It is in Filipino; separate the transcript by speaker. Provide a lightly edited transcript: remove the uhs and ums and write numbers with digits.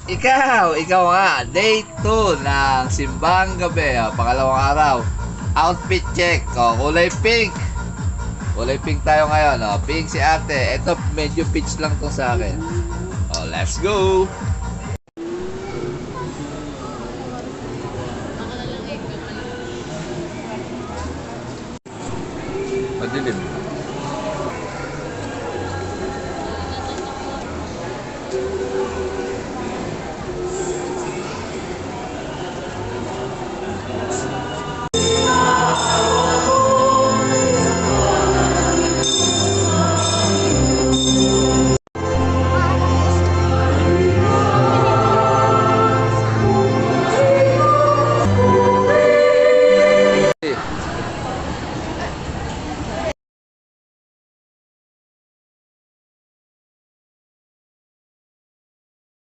Speaker 1: Ikaw nga, day 2 ng simbang gabi, pangalawang araw. Outfit check, kulay pink. Kulay pink tayo ngayon, pink si ate. Ito, medyo peach lang to sa akin. Let's go! Madilim.